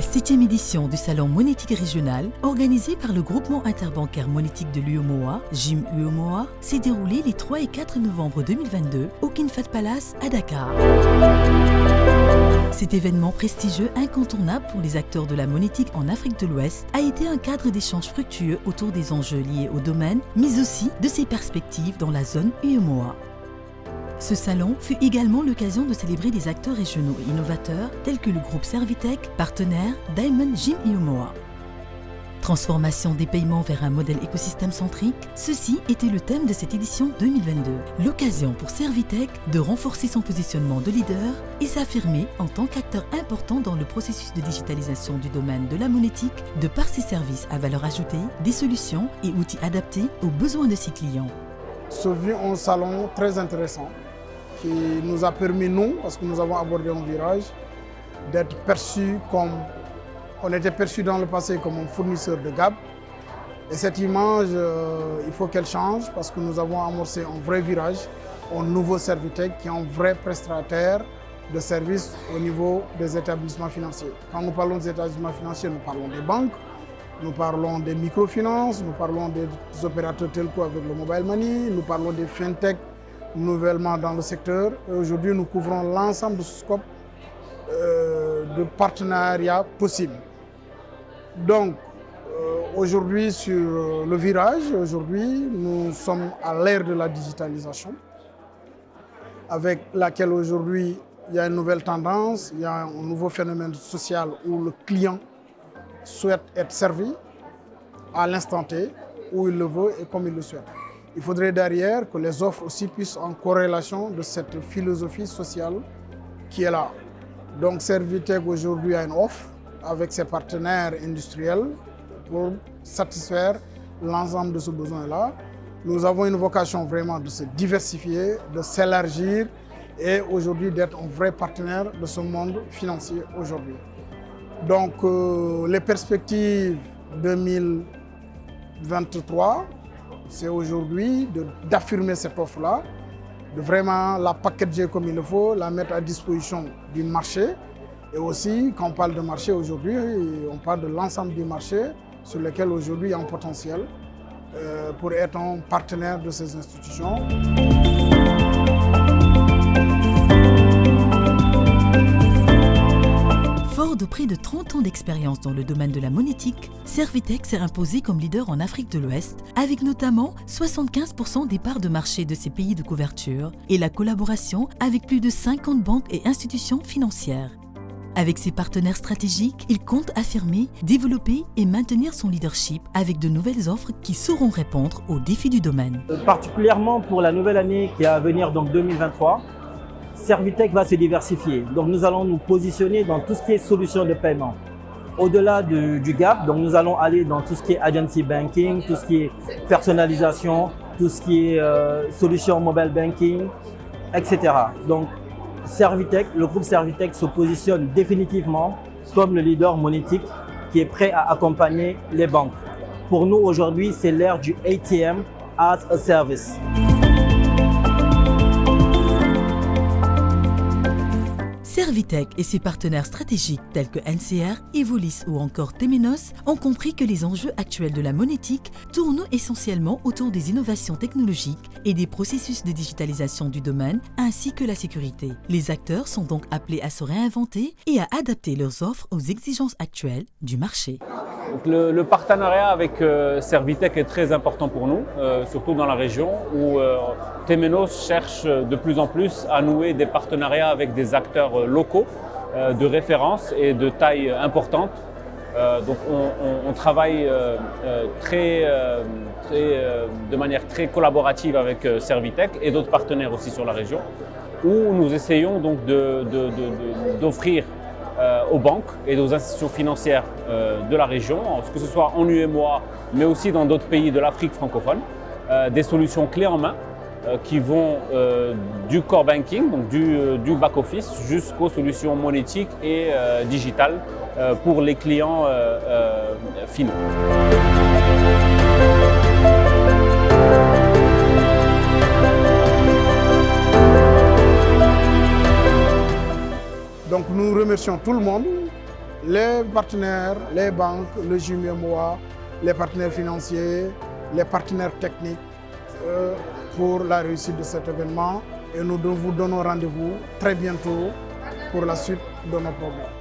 7e édition du Salon monétique régional, organisé par le groupement interbancaire monétique de l'UEMOA, GIM UEMOA, s'est déroulé les 3 et 4 novembre 2022 au King Fahd Palace à Dakar. Cet événement prestigieux incontournable pour les acteurs de la monétique en Afrique de l'Ouest a été un cadre d'échange fructueux autour des enjeux liés au domaine, mais aussi de ses perspectives dans la zone UEMOA. Ce salon fut également l'occasion de célébrer des acteurs régionaux et innovateurs tels que le groupe Servitech, partenaire Diamond GIM UEMOA. Transformation des paiements vers un modèle écosystème centrique, ceci était le thème de cette édition 2022. L'occasion pour Servitech de renforcer son positionnement de leader et s'affirmer en tant qu'acteur important dans le processus de digitalisation du domaine de la monétique de par ses services à valeur ajoutée, des solutions et outils adaptés aux besoins de ses clients. Ce fut un salon très intéressant qui nous a permis, nous, parce que nous avons abordé un virage, d'être perçus comme, on était perçus dans le passé comme un fournisseur de GAB. Et cette image, il faut qu'elle change parce que nous avons amorcé un vrai virage, un nouveau Servitech qui est un vrai prestataire de services au niveau des établissements financiers. Quand nous parlons des établissements financiers, nous parlons des banques, nous parlons des microfinances, nous parlons des opérateurs telco avec le mobile money, nous parlons des fintech nouvellement dans le secteur. Et aujourd'hui, nous couvrons l'ensemble de ce scope de partenariat possible. Donc, aujourd'hui, sur le virage, aujourd'hui, nous sommes à l'ère de la digitalisation, avec laquelle aujourd'hui, il y a une nouvelle tendance, il y a un nouveau phénomène social où le client souhaite être servi à l'instant T, où il le veut et comme il le souhaite. Il faudrait derrière que les offres aussi puissent en corrélation de cette philosophie sociale qui est là. Donc Servitech aujourd'hui a une offre avec ses partenaires industriels pour satisfaire l'ensemble de ce besoin-là. Nous avons une vocation vraiment de se diversifier, de s'élargir et aujourd'hui d'être un vrai partenaire de ce monde financier aujourd'hui. Donc les perspectives 2023, c'est aujourd'hui d'affirmer cette offre-là, de vraiment la packager comme il le faut, la mettre à disposition du marché. Et aussi, quand on parle de marché aujourd'hui, on parle de l'ensemble du marché sur lequel aujourd'hui il y a un potentiel pour être un partenaire de ces institutions. Fort de près de 30 ans d'expérience dans le domaine de la monétique, Servitech s'est imposé comme leader en Afrique de l'Ouest, avec notamment 75% des parts de marché de ses pays de couverture et la collaboration avec plus de 50 banques et institutions financières. Avec ses partenaires stratégiques, il compte affirmer, développer et maintenir son leadership avec de nouvelles offres qui sauront répondre aux défis du domaine. Particulièrement pour la nouvelle année qui est à venir, donc 2023, Servitech va se diversifier. Donc nous allons nous positionner dans tout ce qui est solutions de paiement. Au-delà du gap, donc nous allons aller dans tout ce qui est agency banking, tout ce qui est personnalisation, tout ce qui est solutions mobile banking, etc. Donc Servitech, le groupe Servitech se positionne définitivement comme le leader monétique qui est prêt à accompagner les banques. Pour nous aujourd'hui, c'est l'ère du ATM as a service. Servitech et ses partenaires stratégiques tels que NCR, Evolis ou encore Temenos ont compris que les enjeux actuels de la monétique tournent essentiellement autour des innovations technologiques et des processus de digitalisation du domaine ainsi que la sécurité. Les acteurs sont donc appelés à se réinventer et à adapter leurs offres aux exigences actuelles du marché. Donc le partenariat avec Servitech est très important pour nous, surtout dans la région où Temenos cherche de plus en plus à nouer des partenariats avec des acteurs locaux de référence et de taille importante. Donc on travaille de manière très collaborative avec Servitech et d'autres partenaires aussi sur la région, où nous essayons donc d'offrir aux banques et aux institutions financières de la région, que ce soit en UEMOA, mais aussi dans d'autres pays de l'Afrique francophone, des solutions clés en main qui vont du core banking, donc du back-office, jusqu'aux solutions monétiques et digitales pour les clients finaux. Donc nous remercions tout le monde les partenaires, les banques, le JUMOA, les partenaires financiers, les partenaires techniques pour la réussite de cet événement. Et nous vous donnons rendez-vous très bientôt pour la suite de nos programmes.